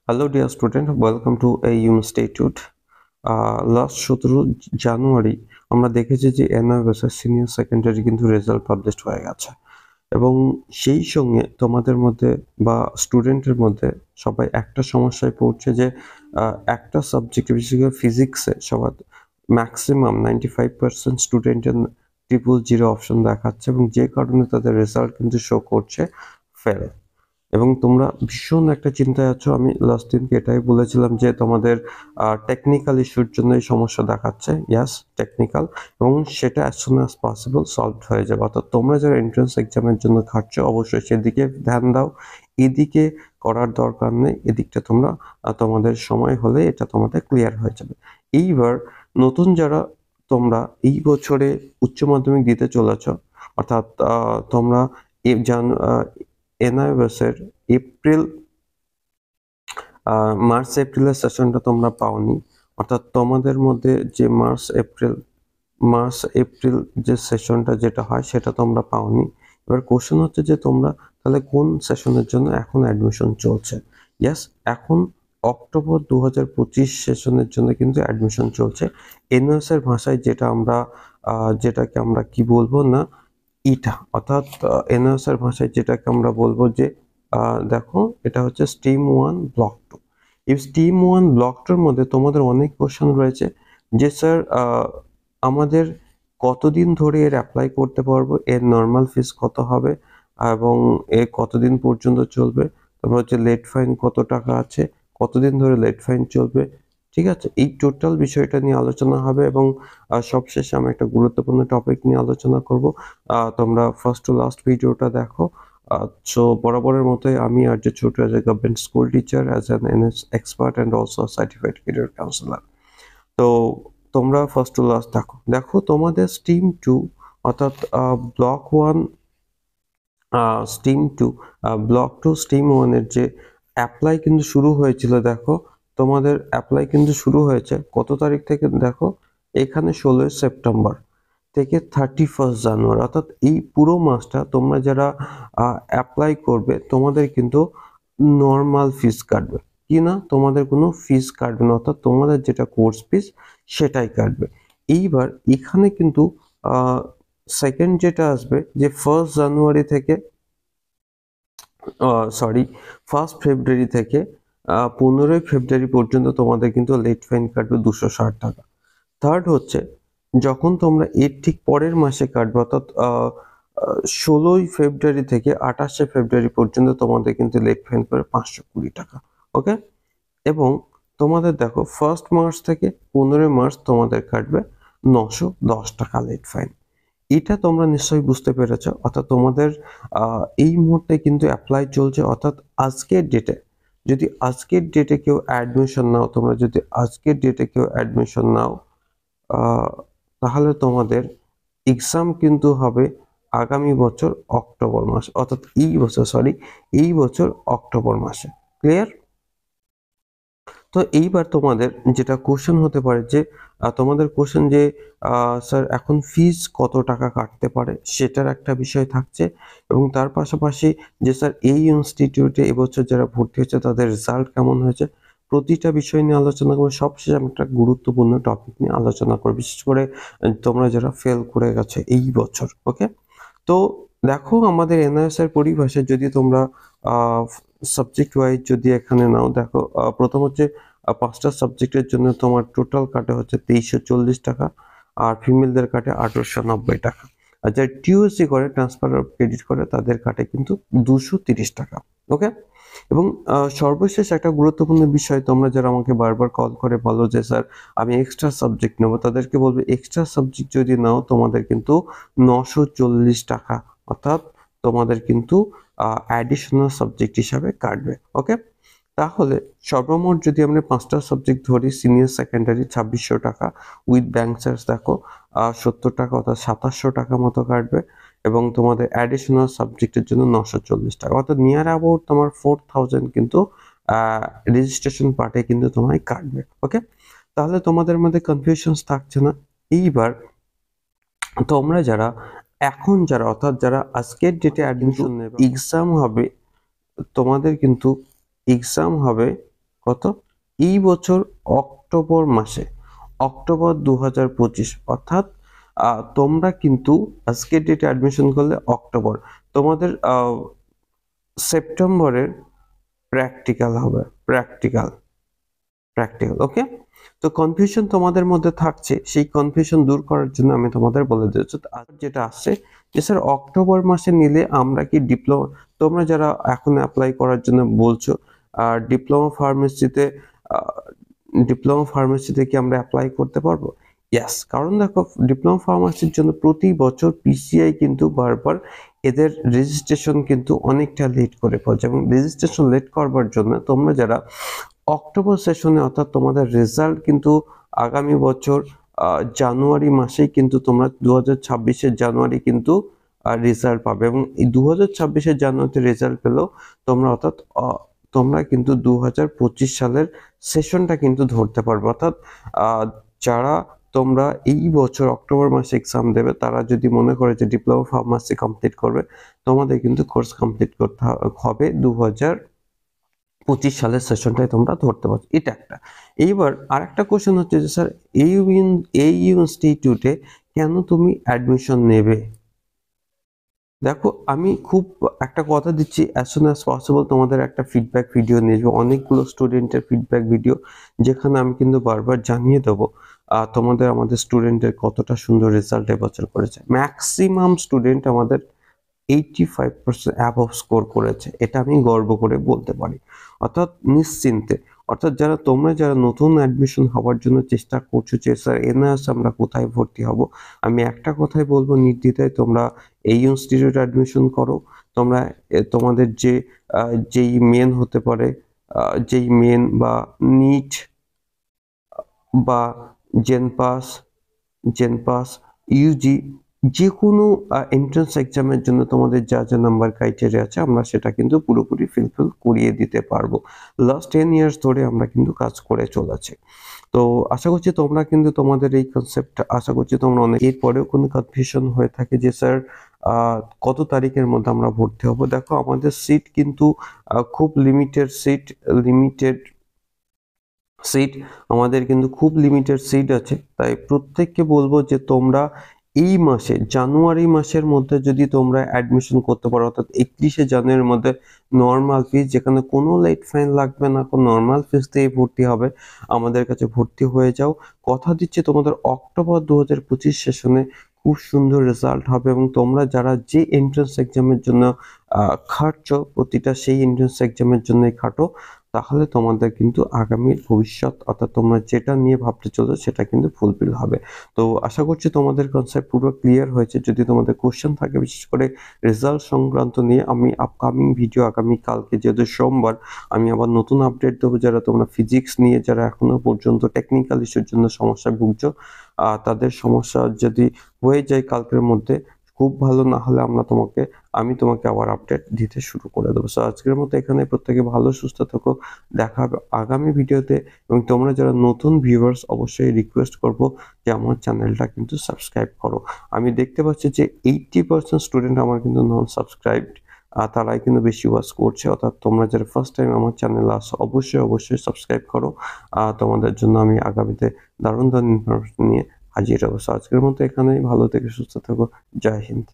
Hello dear student, welcome to AUM Institute. Last 17 জানুয়ারি আমরা দেখেছি যে এনআইএসএস সিনিয়র সেকেন্ডারি কিন্তু রেজাল্ট পাবলিশ হয়ে গেছে এবং সেই সঙ্গে তোমাদের মধ্যে বা স্টুডেন্টের মধ্যে সবাই একটা সমস্যায় পড়ছে যে একটা সাবজেক্ট বিশেষ করে ফিজিক্সে সবার ম্যাক্সিমাম 95% স্টুডেন্টের 000 অপশন দেখাচ্ছে এবং যে কারণে তাদের রেজাল্ট কিন্তু শো করছে ফেল। এবং তোমরা ভীষণ একটা চিন্তায় আছো। আমি লাস্ট দিনকে এটাই বলেছিলাম যে তোমাদের টেকনিক্যাল ইস্যুর জন্য এই সমস্যা দেখাচ্ছে। ইয়াস, টেকনিক্যাল, এবং সেটা as soon as possible solve হয়ে যাবে। অর্থাৎ তোমরা যারা এন্ট্রান্স এক্সামের জন্য খাটছো অবশ্যই সেদিকে ধ্যান দাও, এদিকে করার দরকার নেই। এদিকটা তোমরা তোমাদের সময় হলে এটা তোমাদের ক্লিয়ার হয়ে যাবে। এইবার নতুন যারা তোমরা এই বছরে উচ্চ মাধ্যমিক দিতে চলেছ, অর্থাৎ তোমরা এনআইএস এর মার্চ এপ্রিলের সেশনটা তোমরা পাওনি, অর্থাৎ তোমাদের মধ্যে যে মার্চ এপ্রিল যে সেশনটা যেটা হয় সেটা তোমরা পাওনি। এবার কোশ্চেন হচ্ছে যে তোমরা তাহলে কোন সেশনের জন্য এখন অ্যাডমিশন চলছে। ইয়াস, এখন অক্টোবর 2025 সেশনের জন্য কিন্তু অ্যাডমিশন চলছে। এনএস এর ভাষায় যেটাকে আমরা কি বলবো না ইটা, অর্থাৎ এনএস এর ভাষায় যেটাকে আমরা বলবো যে দেখো এটা হচ্ছে স্ট্রিম 1 ব্লক 2। এই স্ট্রিম 1 ব্লক 2 এর মধ্যে তোমাদের অনেক কোশ্চেন রয়েছে যে স্যার আমাদের কতদিন ধরে এর অ্যাপ্লাই করতে পারবো, এর নর্মাল ফিস কত হবে এবং এ কতদিন পর্যন্ত চলবে, তারপর হচ্ছে লেট ফাইন কত টাকা আছে, কতদিন ধরে লেট ফাইন চলবে। ঠিক আছে, এই টোটাল বিষয়টা নিয়ে আলোচনা হবে এবং সবশেষে আমি একটা গুরুত্বপূর্ণ টপিক নিয়ে আলোচনা করব। তোমরা ফার্স্ট টু লাস্ট ভিডিওটা দেখো। সো বরাবরের মতোই আমি আর যে ছোট as a government school teacher, as an NS expert and also certified career councillor. তো তোমরা ফার্স্ট টু লাস্ট দেখো তোমাদের স্ট্রিম 2 অর্থাৎ ব্লক 1 স্ট্রিম 2 ব্লক 2 স্ট্রিম 1 এর যে অ্যাপ্লাই কিন্তু শুরু হয়েছিল। দেখো তোমাদের অ্যাপ্লাই কিন্তু শুরু হয়েছে কত তারিখ থেকে, দেখো এখানে 16 সেপ্টেম্বর থেকে 31 জানুয়ারি, অর্থাৎ এই পুরো মাসটা তোমরা যারা অ্যাপ্লাই করবে তোমাদের কিন্তু নর্মাল ফিস কাটবে কি না, তোমাদের কোনো ফিস কাটবে না, অর্থাৎ তোমাদের যেটা কোর্স ফিস সেটাই কাটবে। এইবার এখানে কিন্তু সেকেন্ড যেটা আসবে যে 1 জানুয়ারি থেকে ফার্স্ট ফেব্রুয়ারি থেকে 15 ফেব্রুয়ারি পর্যন্ত তোমাদের কিন্তু লেট ফাইন কাটবে 260 টাকা। থার্ড হচ্ছে যখন তোমরা এর ঠিক পরের মাসে কাটবে, অর্থাৎ 16 ফেব্রুয়ারি থেকে 28 ফেব্রুয়ারি পর্যন্ত তোমাদের কিন্তু লেট ফাইন করে 520 টাকা। ওকে, এবং তোমাদের দেখো 1 মার্চ থেকে 15 মার্চ তোমাদের কাটবে 910 টাকা লেট ফাইন। এটা তোমরা নিশ্চয়ই বুঝতে পেরেছ। অর্থাৎ তোমাদের এই মুহূর্তে কিন্তু অ্যাপ্লাই চলছে, অর্থাৎ আজকের ডেটে যদি আজকের ডেটে কেউ অ্যাডমিশন নাও, তোমরা যদি আজকের ডেটে কেউ অ্যাডমিশন নাও তাহলে তোমাদের এক্সাম কিন্তু হবে আগামী বছর অক্টোবর মাসে, অর্থাৎ এই বছর অক্টোবর মাসে। ক্লিয়ার? তো এইবার তোমাদের যেটা কোশ্চেন হতে পারে যে তোমাদের কোশ্চেন যে স্যার এখন ফিস কত টাকা কাটতে পারে সেটার একটা বিষয় থাকছে, এবং তার পাশাপাশি যে স্যার এই ইনস্টিটিউটে এবছর যারা ভর্তি হয়েছে তাদের রেজাল্ট কেমন হয়েছে, প্রতিটা বিষয় নিয়ে আলোচনা করবো। সবশেষে আমি একটা গুরুত্বপূর্ণ টপিক নিয়ে আলোচনা করবো, বিশেষ করে তোমরা যারা ফেল করে গেছে এই বছর। ওকে, তো দেখো আমাদের এনআইএস এর পরিভাষায় যদি তোমরা সাবজেক্ট ওয়াইজ যদি এখানে নাও, দেখো প্রথম হচ্ছে 5টা সাবজেক্টের জন্য তোমার টোটাল কাটে হচ্ছে 2340 টাকা, আর ফিমেলদের কাটে 1890 টাকা, আর যারা টিউএসসি করে ট্রান্সফার অফ ক্রেডিট করে তাদের কাটে কিন্তু 230 টাকা। ওকে, এবং সর্বশেষ একটা গুরুত্বপূর্ণ বিষয়, তোমরা যারা আমাকে বারবার কল করে বলো যে স্যার আমি এক্সট্রা সাবজেক্ট নেবো, তাদেরকে বলবে এক্সট্রা সাবজেক্ট যদি নাও তোমাদের কিন্তু 940 টাকা, অর্থাৎ তোমাদের কিন্তু অ্যাডিশনাল সাবজেক্ট হিসাবে কাটবে। ওকে, তাহলে সর্বমোট যদি আমরা 5টা সাবজেক্ট ধরি, সিনিয়র সেকেন্ডারি 2600 টাকা উইথ ব্যাংক চার্জ দেখো 70 টাকা, অর্থাৎ 2700 টাকা মতো কাটবে, এবং তোমাদের অ্যাডিশনাল সাবজেক্টের জন্য 940 টাকা, অর্থাৎ নিয়ার অ্যাবাউট তোমার 4000 কিন্তু রেজিস্ট্রেশন পার্টে কিন্তু তোমায় কাটবে। ওকে, তাহলে তোমাদের মধ্যে কনফিউশনস থাকছে না। এইবার তোমরা যারা অর্থাৎ যারা আজকের ডেটে অ্যাডমিশন নেবে, এক্সাম হবে তোমাদের কিন্তু এক্সাম হবে কত? এই বছর অক্টোবর মাসে, অক্টোবর 2025, অর্থাৎ তোমরা কিন্তু আজকের ডেটে অ্যাডমিশন করলে অক্টোবর, তোমাদের সেপ্টেম্বরের প্র্যাকটিক্যাল হবে, প্র্যাকটিক্যাল ওকে। তো কনফিউশন তোমাদের মধ্যে থাকছে, সেই কনফিউশন দূর করার জন্য আমি তোমাদের বলে দিচ্ছি। আর যেটা আসছে যে স্যার অক্টোবর মাসে নিলে আমরা কি ডিপ্লোমা, তোমরা যারা এখন অ্যাপ্লাই করার জন্য বলছো আর ডিপ্লোমা ফার্মেসিতে কি আমরা অ্যাপ্লাই করতে পারবো? ইয়েস, কারণ দেখো ডিপ্লোমা ফার্মাসির জন্য প্রতি বছর পিসিআই কিন্তু বারবার এদের রেজিস্ট্রেশন কিন্তু অনেকটা লেট করে ফেলছে, এবং রেজিস্ট্রেশন লেট করবার জন্য তোমরা যারা অক্টোবর সেশনে, অর্থাৎ তোমাদের রেজাল্ট কিন্তু আগামী বছর জানুয়ারি মাসেই কিন্তু তোমরা 2026-এর জানুয়ারি কিন্তু রেজাল্ট পাবে, এবং এই 2026-এর জানুয়ারিতে রেজাল্ট পেলেও তোমরা, অর্থাৎ তোমরা কিন্তু 2025 সালের সেশনটা কিন্তু ধরতে পারবে। অর্থাৎ যারা তোমরা এই বছর অক্টোবর মাসে এক্সাম দেবে, তারা যদি মনে করে যে ডিপ্লোমা ফার্মাসি কমপ্লিট করবে, তোমাদের কিন্তু কোর্স কমপ্লিট করতে হবে 2025 সালের সেশনটাই তোমরা ধরতে পারছো, এটা একটা। এইবার আরেকটা কোশ্চেন হচ্ছে যে স্যার এই ইনস্টিটিউটে কেন তুমি অ্যাডমিশন নেবে? দেখো আমি খুব একটা কথা দিচ্ছি, অ্যাজ সুন অ্যাজ পসিবল তোমাদের একটা ফিডব্যাক ভিডিও নিয়ে আসবো, অনেকগুলো স্টুডেন্টের ফিডব্যাক ভিডিও, যেখানে আমি কিন্তু বারবার জানিয়ে দেবো তোমাদের আমাদের স্টুডেন্টের কতটা সুন্দর রেজাল্ট এবছর করেছে। ম্যাক্সিমাম স্টুডেন্ট আমাদের 85% অ্যাবভ স্কোর করেছে, এটা আমি গর্ব করে বলতে পারি। অর্থাৎ নিশ্চিন্তে, অর্থাৎ তোমরা যারা নতুন অ্যাডমিশন হওয়ার জন্য চেষ্টা করছো যে স্যার এনআরএস আমরা কোথায় ভর্তি হব, আমি একটা কথাই বলবো, নির্দ্বিধায় তোমরা এই ইনস্টিটিউটে অ্যাডমিশন করো। তোমরা তোমাদের যেই মেন হতে পারে, যেই মেন বা নিট বা জেনপাস জেনপাস ইউজি, যে কোনো এন্ট্রান্স এক্সামের জন্য তোমাদের যা যা নাম্বার ক্রাইটেরিয়া আছে, আমরা সেটা কিন্তু পুরোপুরি ফিলফিল করিয়ে দিতে পারবো। লাস্ট 10 ইয়ার্স ধরে আমরা কিন্তু কাজ করে চলেছি। তো আশা করছি তোমরা কিন্তু তোমাদের এই কনসেপ্ট, আশা করছি তোমরা অনেক, এরপরেও কোনো কনফিউশন হয়ে থাকে যে স্যার কত তারিখের মধ্যে আমরা ভর্তি হব, দেখো আমাদের সিট কিন্তু খুব সিট আমাদের কিন্তু খুব লিমিটেড সিট আছে। তাই প্রত্যেককে বলবো যে তোমরা এই মাসে, জানুয়ারি মাসের মধ্যে যদি তোমরা অ্যাডমিশন করতে পারো, অর্থাৎ 31শে জানুয়ারির মধ্যে নর্মাল ফিস, যেখানে কোনো লেট ফাইন লাগবে না, কোনো নর্মাল ফিস দিয়ে ভর্তি হবে, আমাদের কাছে ভর্তি হয়ে যাও। কথা দিচ্ছি তোমাদের অক্টোবর 2025 সেশনে খুব সুন্দর রেজাল্ট হবে, এবং তোমরা যারা যে এন্ট্রান্স এক্সামের জন্য খাটছো, প্রতিটা সেই এন্ট্রান্স এক্সামের জন্যই খাটো, তাহলে তোমাদের কিন্তু আগামীর ভবিষ্যৎ, অর্থাৎ তোমরা যেটা নিয়ে ভাবতে চলো সেটা কিন্তু ফুলফিল হবে। তো আশা করছি তোমাদের কনসেপ্ট পুরো ক্লিয়ার হয়েছে। যদি তোমাদের কোশ্চেন থাকে বিশেষ করে রেজাল্ট সংক্রান্ত নিয়ে, আমি আপকামিং ভিডিও আগামী কালকে, যেহেতু সোমবার, আমি আবার নতুন আপডেট দেবো। যারা তোমরা ফিজিক্স নিয়ে যারা এখনো পর্যন্ত টেকনিক্যাল ইস্যুর জন্য সমস্যায় ভুগছো, তাদের সমস্যা যদি হয়ে যায় কালকের মধ্যে, খুব ভালো, না হলে আমি তোমাকে আবার আপডেট দিতে শুরু করে দেবো। সো আজকের মতো এখানে, প্রত্যেকে ভালো সুস্থ থাকো, দেখা হবে আগামী ভিডিওতে। এবং তোমরা যারা নতুন ভিউয়ার্স, অবশ্যই রিকোয়েস্ট করবো যে আমার চ্যানেলটা কিন্তু সাবস্ক্রাইব করো। আমি দেখতে পাচ্ছি যে 80% স্টুডেন্ট আমার কিন্তু নন সাবস্ক্রাইবড, তারাই কিন্তু বেশি ওয়াচ করছে। অর্থাৎ তোমরা যারা ফার্স্ট টাইম আমার চ্যানেলে আসো, অবশ্যই সাবস্ক্রাইব করো। তোমাদের জন্য আমি আগামীতে দারুণ ইনফরমেশন নিয়ে হাজির হবো। আজকের মতো এখানেই, ভালো থেকে সুস্থ থাকো। জয় হিন্দ।